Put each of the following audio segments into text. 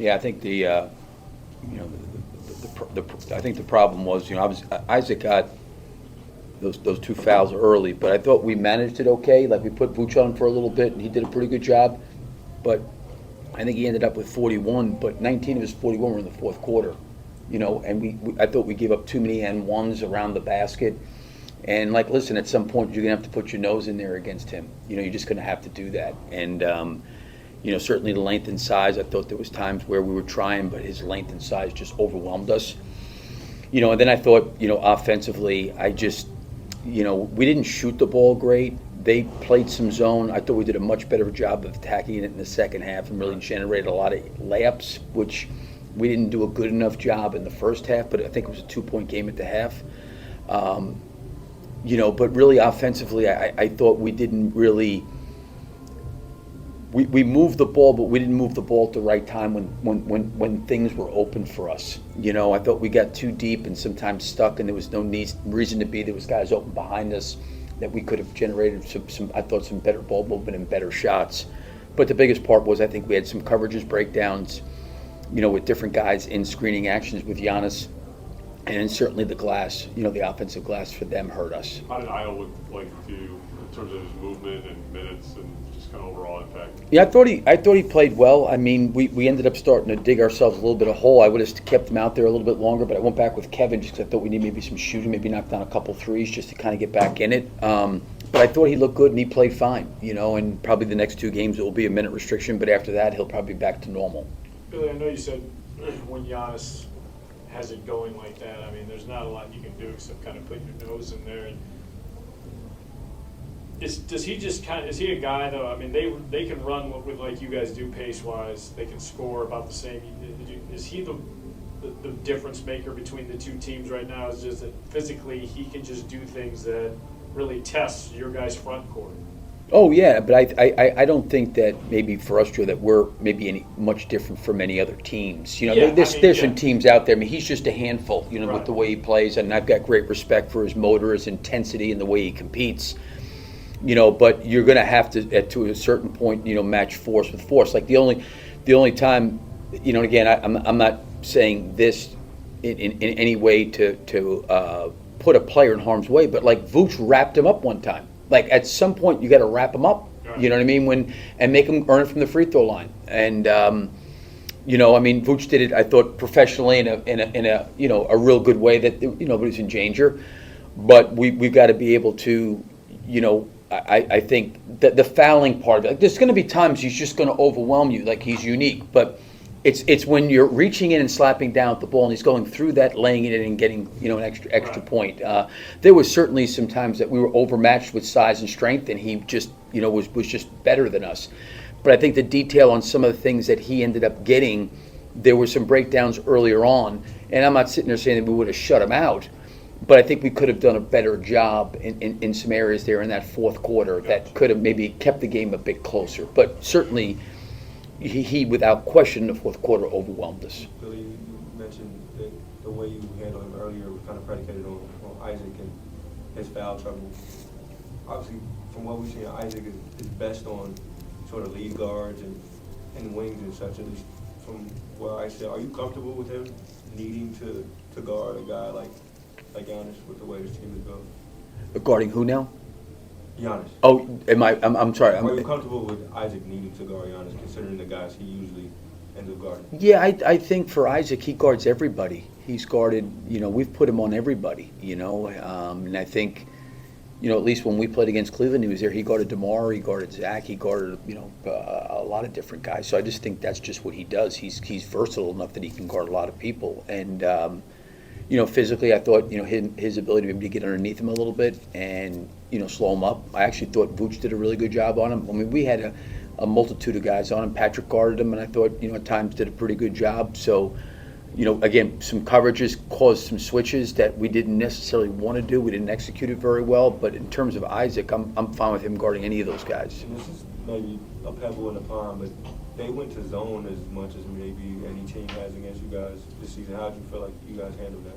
Yeah, I think I think the problem was, Isaac got those two fouls early, but I thought we managed it okay. Like we put Vooch on for a little bit, and he did a pretty good job. But I think he ended up with 41, but 19 of his 41 were in the fourth quarter. And I thought we gave up too many N1s around the basket. And listen, at some point you're gonna have to put your nose in there against him. You're just gonna have to do that. And certainly the length and size. I thought there was times where we were trying, but his length and size just overwhelmed us. And then I thought, offensively, we didn't shoot the ball great. They played some zone. I thought we did a much better job of attacking it in the second half and really generated a lot of layups, which we didn't do a good enough job in the first half, but I think it was a 2-point game at the half. But really offensively, I thought we didn't really – we moved the ball, but we didn't move the ball at the right time when things were open for us. I thought we got too deep and sometimes stuck, and there was no reason to be. There was guys open behind us that we could have generated some better ball movement and better shots. But the biggest part was I think we had some coverages, breakdowns, with different guys in screening actions with Giannis. And certainly the glass, the offensive glass for them hurt us. How did Io look like to you in terms of his movement and minutes and just kind of overall impact? Yeah, I thought he played well. I mean, we ended up starting to dig ourselves a little bit of hole. I would have kept him out there a little bit longer, but I went back with Kevin just because I thought we needed maybe some shooting, maybe knock down a couple threes just to kind of get back in it. But I thought he looked good and he played fine, and probably the next two games it will be a minute restriction, but after that he'll probably be back to normal. Billy, I know you said when Giannis has it going like that, I mean, there's not a lot you can do except kind of put your nose in there. And does he just is he a guy though? I mean, they can run with like you guys do pace wise. They can score about the same. Is he the difference maker between the two teams right now? Is just that physically he can just do things that really tests your guys' front court. Oh yeah, but I don't think that maybe for us, Joe, that we're maybe any much different from any other teams. There's some teams out there. I mean, he's just a handful, right, with the way he plays, and I've got great respect for his motor, his intensity, and the way he competes. But you're going to have to a certain point, match force with force. Like the only time, and again, I'm not saying this in any way to put a player in harm's way, but like Vooch wrapped him up one time. Like at some point you got to wrap him up, you know what I mean, and make him earn it from the free throw line. And Vooch did it, I thought, professionally in a real good way that nobody's in danger. But we've got to be able to, I think that the fouling part of it, like there's going to be times he's just going to overwhelm you, like he's unique, but it's when you're reaching in and slapping down at the ball and he's going through that, laying it in and getting an extra point. There was certainly some times that we were overmatched with size and strength, and he just was just better than us. But I think the detail on some of the things that he ended up getting, there were some breakdowns earlier on, and I'm not sitting there saying that we would have shut him out, but I think we could have done a better job in some areas there in that fourth quarter that could have maybe kept the game a bit closer. But certainly, he without question, in the fourth quarter overwhelmed us. Billy, you mentioned that the way you handled him earlier was kind of predicated on Isaac and his foul trouble. Obviously, from what we've seen, Isaac is best on sort of lead guards and wings and such, at least from where I sit. Are you comfortable with him needing to guard a guy like Giannis with the way this team is built? Guarding who now? Giannis. Oh, I'm sorry. Are you comfortable with Isaac needing to guard Giannis, considering the guys he usually ends up guarding? Yeah, I think for Isaac, he guards everybody. He's guarded, we've put him on everybody, and I think, at least when we played against Cleveland, he was there. He guarded DeMar, he guarded Zach, he guarded, a lot of different guys. So I just think that's just what he does. He's versatile enough that he can guard a lot of people. And, physically, I thought, his ability maybe to get underneath him a little bit and, slow him up. I actually thought Vooch did a really good job on him. I mean, we had a multitude of guys on him. Patrick guarded him, and I thought, at times did a pretty good job. So, again, some coverages caused some switches that we didn't necessarily want to do. We didn't execute it very well. But in terms of Isaac, I'm fine with him guarding any of those guys. And this is maybe a pebble in the pond, but they went to zone as much as maybe any team has against you guys this season. How did you feel like you guys handled that?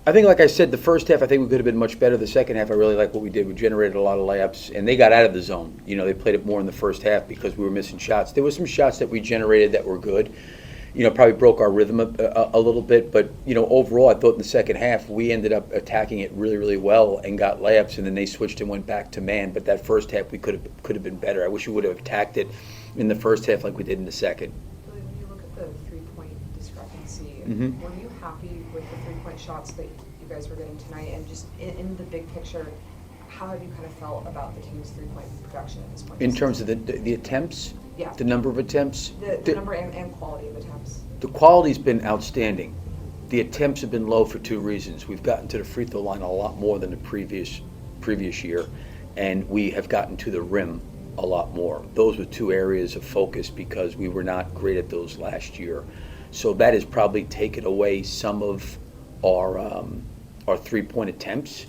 I think, like I said, the first half, I think we could have been much better. The second half, I really like what we did. We generated a lot of layups, and they got out of the zone. They played it more in the first half because we were missing shots. There were some shots that we generated that were good, probably broke our rhythm a little bit. But, overall, I thought in the second half we ended up attacking it really, really well and got layups, and then they switched and went back to man. But that first half we could have been better. I wish we would have attacked it in the first half like we did in the second. When you look at the three-point discrepancy, Mhm. were you happy with the three-point shots that you guys were getting tonight? And just in the big picture, how have you kind of felt about the team's three-point production at this point? In terms of the attempts? Yeah. The number of attempts? The number and quality of attempts. The quality's been outstanding. The attempts have been low for two reasons. We've gotten to the free throw line a lot more than the previous year, and we have gotten to the rim a lot more. Those were two areas of focus because we were not great at those last year. So that has probably taken away some of our three-point attempts,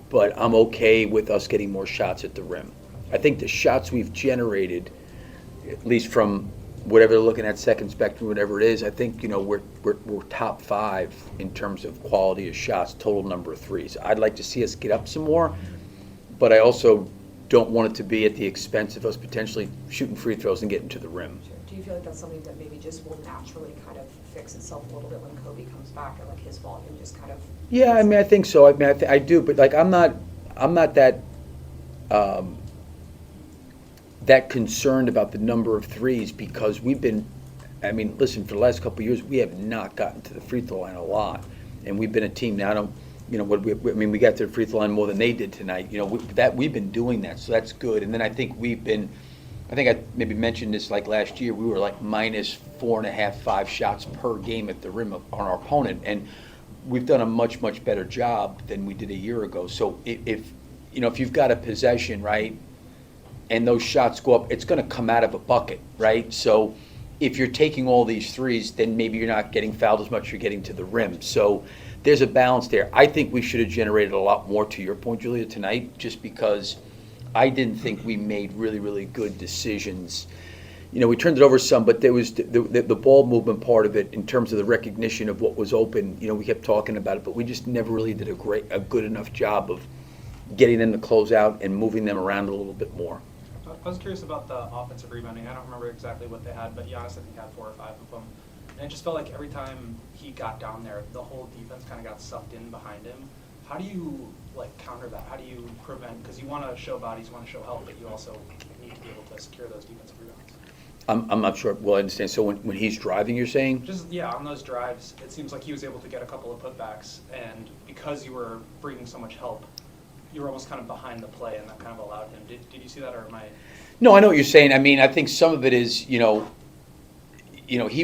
but I'm okay with us getting more shots at the rim. I think the shots we've generated, at least from whatever they're looking at, second spectrum, whatever it is, I think, we're top 5 in terms of quality of shots, total number of threes. I'd like to see us get up some more, but I also don't want it to be at the expense of us potentially shooting free throws and getting to the rim. Sure. Do you feel like that's something that maybe just will naturally kind of fix itself a little bit when Kobe comes back, or like his volume just kind of? Yeah, I mean, I think so. I mean, I do, but like, I'm not that concerned about the number of threes because we've been, I mean, listen, for the last couple of years, we have not gotten to the free throw line a lot, and we've been a team now. We got to the free throw line more than they did tonight. We've been doing that, so that's good. And then I think I maybe mentioned this like last year. We were like minus 4.5, 5 shots per game at the rim on our opponent, and we've done a much, much better job than we did a year ago. So if you've got a possession, right, and those shots go up, it's going to come out of a bucket, right? So if you're taking all these threes, then maybe you're not getting fouled as much, you're getting to the rim. So there's a balance there. I think we should have generated a lot more, to your point, Julia, tonight, just because I didn't think we made really, really good decisions. We turned it over some, but there was the ball movement part of it in terms of the recognition of what was open. We kept talking about it, but we just never really did a good enough job of getting them to close out and moving them around a little bit more. I was curious about the offensive rebounding. I don't remember exactly what they had, but Giannis, I think, had 4 or 5 of them. And it just felt like every time he got down there, the whole defense kind of got sucked in behind him. How do you counter that? How do you prevent? Because you want to show bodies, you want to show help, but you also need to be able to secure those defensive rebounds. I'm not sure. Well, I understand. So when he's driving, you're saying? Just, yeah, on those drives, it seems like he was able to get a couple of putbacks, and because you were bringing so much help, you were almost kind of behind the play, and that kind of allowed him. Did you see that, or am I? No, I know what you're saying. I mean, I think some of it is, he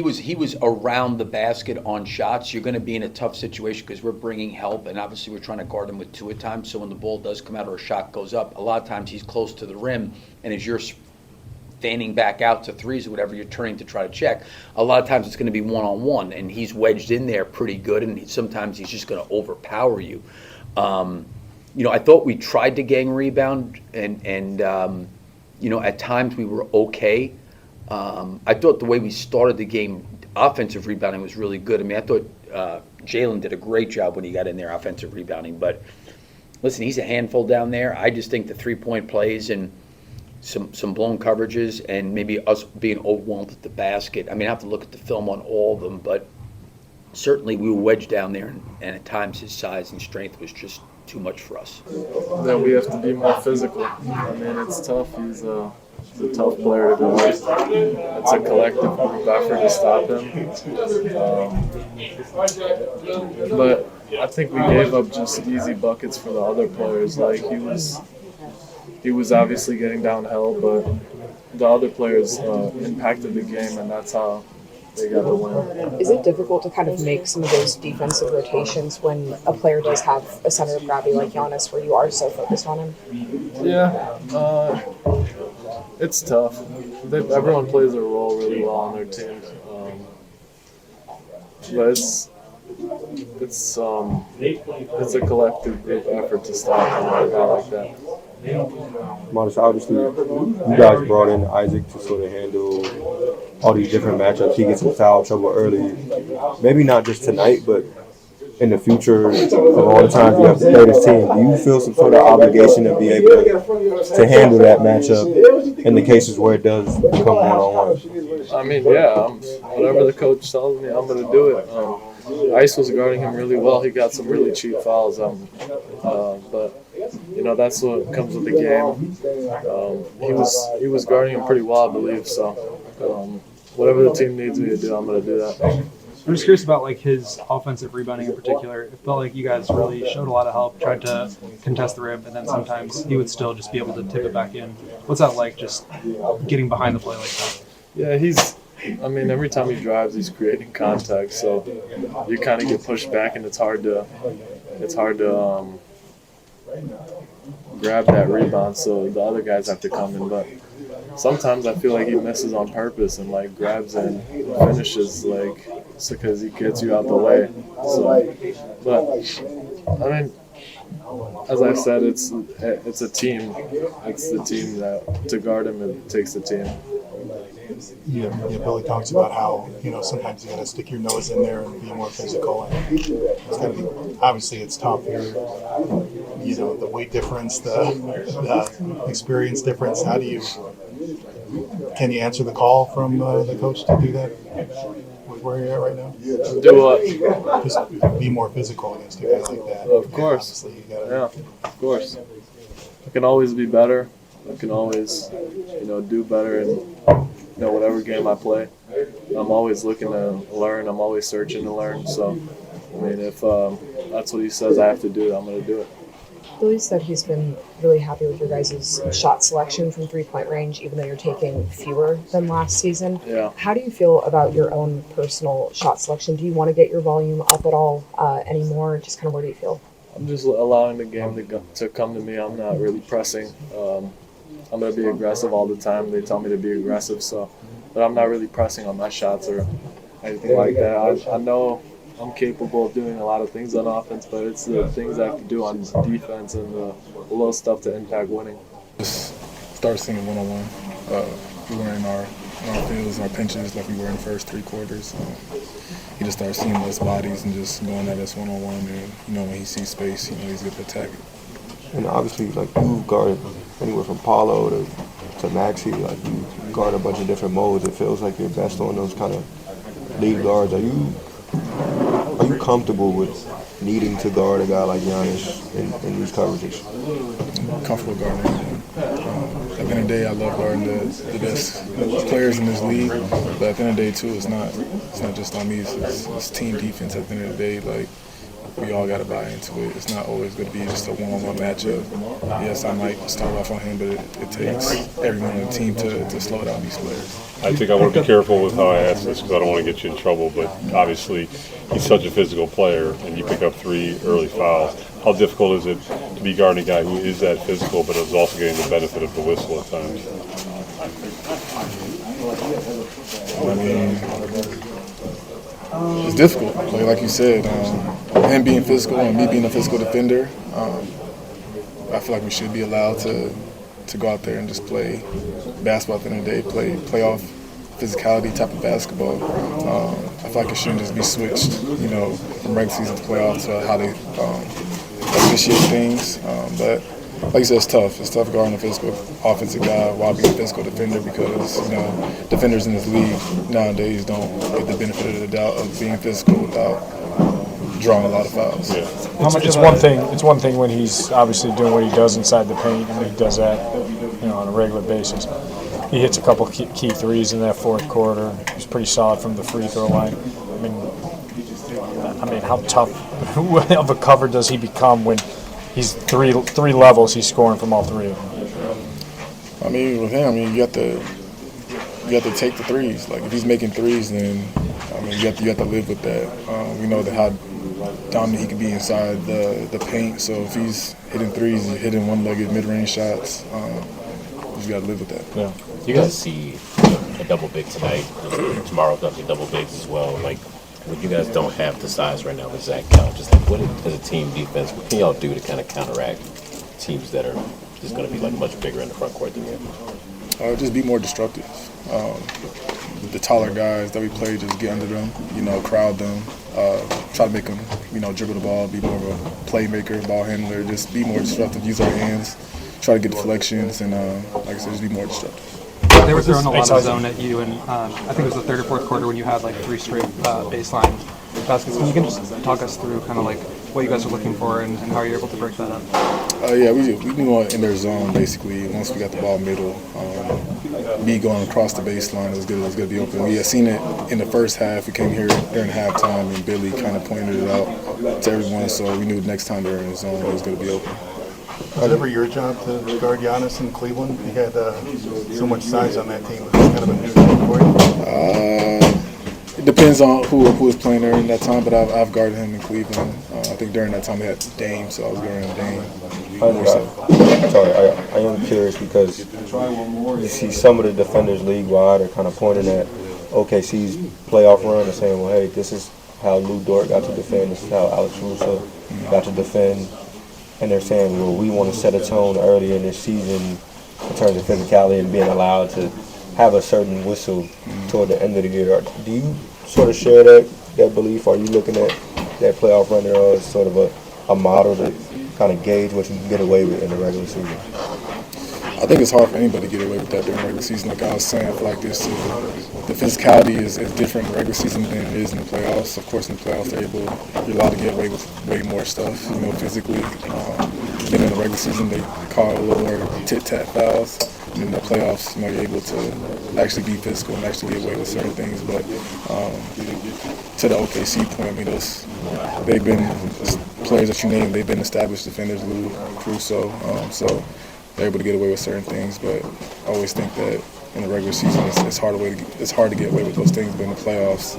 was around the basket on shots. You're going to be in a tough situation because we're bringing help, and obviously we're trying to guard him with 2 at times. So when the ball does come out or a shot goes up, a lot of times he's close to the rim, and as you're fanning back out to threes or whatever, you're turning to try to check. A lot of times it's going to be one-on-one, and he's wedged in there pretty good, and sometimes he's just going to overpower you. I thought we tried to gang rebound, and at times we were okay. I thought the way we started the game, offensive rebounding was really good. I mean, I thought Jalen did a great job when he got in there, offensive rebounding. But listen, he's a handful down there. I just think the three-point plays and some blown coverages and maybe us being overwhelmed at the basket. I mean, I have to look at the film on all of them, but certainly we were wedged down there, and at times his size and strength was just too much for us. That we have to be more physical. I mean, it's tough. He's a tough player to go with. It's a collective group effort to stop him. But I think we gave up just easy buckets for the other players. Like he was obviously getting downhill, but the other players impacted the game, and that's how they got the win. Is it difficult to kind of make some of those defensive rotations when a player does have a center of gravity like Giannis, where you are so focused on him? Yeah, it's tough. Everyone plays their role really well on their team, but it's a collective group effort to stop a guy like that. Modest, obviously, you guys brought in Isaac to sort of handle all these different matchups. He gets in foul trouble early. Maybe not just tonight, but in the future of all the times you have to play this team, do you feel some sort of obligation to be able to handle that matchup in the cases where it does become one-on-one? I mean, yeah, whatever the coach tells me, I'm going to do it. Ice was guarding him really well. He got some really cheap fouls, but you know that's what comes with the game. He was guarding him pretty well, I believe. So whatever the team needs me to do, I'm going to do that. I'm just curious about like his offensive rebounding in particular. It felt like you guys really showed a lot of help, tried to contest the rim, and then sometimes he would still just be able to tip it back in. What's that like, just getting behind the play like that? Yeah, every time he drives, he's creating contact, so you kind of get pushed back, and it's hard to grab that rebound, so the other guys have to come in. But sometimes I feel like he misses on purpose and like grabs and finishes because he gets you out the way. So, but I mean, as I said, it's a team. It's the team that to guard him, it takes the team. Yeah, Billy talks about how, sometimes you got to stick your nose in there and be more physical. And it's got to be, obviously it's tough here. The weight difference, the experience difference. Can you answer the call from the coach to do that with where you're at right now? Do what? Just be more physical against a guy like that. Of course. Yeah, of course. I can always be better. I can always, do better in whatever game I play. I'm always looking to learn. I'm always searching to learn. So, I mean, if that's what he says I have to do, I'm going to do it. Billy said he's been really happy with your guys' shot selection from three-point range, even though you're taking fewer than last season. Yeah. How do you feel about your own personal shot selection? Do you want to get your volume up at all anymore? Just kind of where do you feel? I'm just allowing the game to come to me. I'm not really pressing. I'm going to be aggressive all the time. They tell me to be aggressive, but I'm not really pressing on my shots or anything like that. I know I'm capable of doing a lot of things on offense, but it's the things I have to do on defense and the little stuff to impact winning. Just start seeing one-on-one. We were in our fields, our pinches like we were in the first three quarters. He just started seeing those bodies and just going at us one-on-one. And, when he sees space, he's good to attack it. And obviously, you've guarded anywhere from Paulo to Maxey. You guard a bunch of different modes. It feels like you're best on those kind of lead guards. Are you comfortable with needing to guard a guy like Giannis in these coverages? I'm comfortable guarding him. At the end of the day, I love guarding the best players in this league. But at the end of the day, too, it's not just on me. It's team defense. At the end of the day, we all got to buy into it. It's not always going to be just a one-on-one matchup. Yes, I might start off on him, but it takes everyone on the team to slow down these players. I think I want to be careful with how I ask this because I don't want to get you in trouble, but obviously he's such a physical player and you pick up 3 early fouls. How difficult is it to be guarding a guy who is that physical but is also getting the benefit of the whistle at times? I mean, it's difficult. Like you said, him being physical and me being a physical defender, I feel like we should be allowed to go out there and just play basketball at the end of the day, play off physicality type of basketball. I feel like it shouldn't just be switched, from regular season to playoffs to how they officiate things. But like you said, it's tough. It's tough guarding a physical offensive guy while being a physical defender because, defenders in this league nowadays don't get the benefit of the doubt of being physical without drawing a lot of fouls. Yeah. It's one thing when he's obviously doing what he does inside the paint, and he does that, on a regular basis. He hits a couple key threes in that fourth quarter. He's pretty solid from the free throw line. I mean, how tough of a cover does he become when he's three levels he's scoring from all three of them? I mean, with him, you have to take the threes. Like if he's making threes, then you have to live with that. We know how dominant he can be inside the paint. So if he's hitting threes, he's hitting one-legged mid-range shots. You just got to live with that. Yeah. You guys see a double big tonight. Tomorrow comes a double bigs as well. When you guys don't have the size right now with Zach out, just what as a team defense, what can y'all do to kind of counteract teams that are just going to be much bigger in the front court than you? Just be more destructive. The taller guys that we play, just get under them, crowd them, try to make them, dribble the ball, be more of a playmaker, ball handler, just be more disruptive, use our hands, try to get deflections, and like I said, just be more disruptive. They were throwing a lot of zone at you, and I think it was the third or fourth quarter when you had like 3 straight baseline baskets. Can you just talk us through kind of like what you guys are looking for and how you're able to break that up? Yeah, we knew in their zone basically. Once we got the ball middle, me going across the baseline, it was good. It was going to be open. We had seen it in the first half. We came here during halftime, and Billy kind of pointed it out to everyone. So we knew next time they were in the zone, it was going to be open. Was it ever your job to guard Giannis in Cleveland? You had so much size on that team. Was it kind of a new thing for you? It depends on who was playing there in that time, but I've guarded him in Cleveland. I think during that time they had Dame, so I was guarding Dame. I am curious because you see some of the defenders league-wide are kind of pointing at OKC's playoff run and saying, well, hey, this is how Lou Dort got to defend, this is how Alex Russo got to defend. And they're saying, well, we want to set a tone early in this season in terms of physicality and being allowed to have a certain whistle toward the end of the year. Do you sort of share that belief? Are you looking at that playoff run there as sort of a model to kind of gauge what you can get away with in the regular season? I think it's hard for anybody to get away with that during the regular season. Like I was saying, I feel like the physicality is different in the regular season than it is in the playoffs. Of course, in the playoffs, you're allowed to get away with way more stuff, physically. Then in the regular season, they call it a little more tit-tat fouls. And in the playoffs, you're able to actually be physical and actually get away with certain things. But to the OKC point, they've been players that you named. They've been established defenders, Lou, Russo. So they're able to get away with certain things. But I always think that in the regular season, it's hard to get away with those things. But in the playoffs,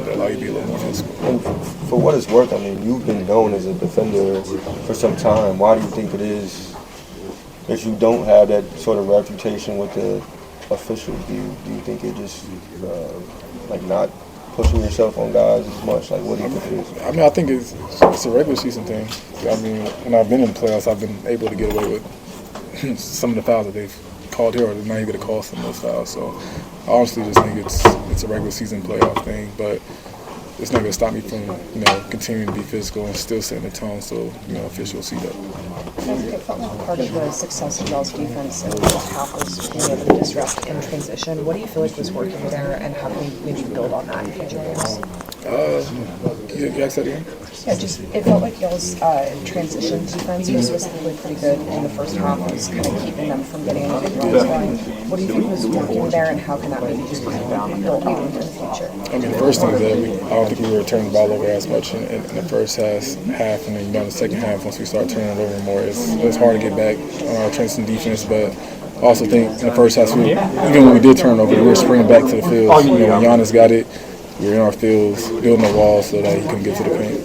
they allow you to be a little more physical. And for what it's worth, you've been known as a defender for some time. Why do you think it is that you don't have that sort of reputation with the officials? Do you think it just not pushing yourself on guys as much? What do you think it is? I think it's a regular season thing. When I've been in the playoffs, I've been able to get away with some of the fouls that they've called here, or they're not even going to call some of those fouls. So I honestly just think it's a regular season playoff thing, but it's not going to stop me from continuing to be physical and still setting the tone so officials see that. It felt like part of the success of y'all's defense in the first half was being able to disrupt in transition. What do you feel like was working there, and how can we maybe build on that in future games? Can you ask that again? Yeah, it felt like y'all's transition defense was specifically pretty good in the first half. It was kind of keeping them from getting any big runs going. What do you think was working there, and how can that maybe just be built on in the future? The first thing is that I don't think we were turning the ball over as much in the first half, and then in the second half, once we started turning it over more, it's hard to get back on our transition defense, but I also think in the first half, even when we did turn it over, we were sprinting back to the field. When Giannis got it, we were in our fields, building the walls so that he couldn't get to the paint.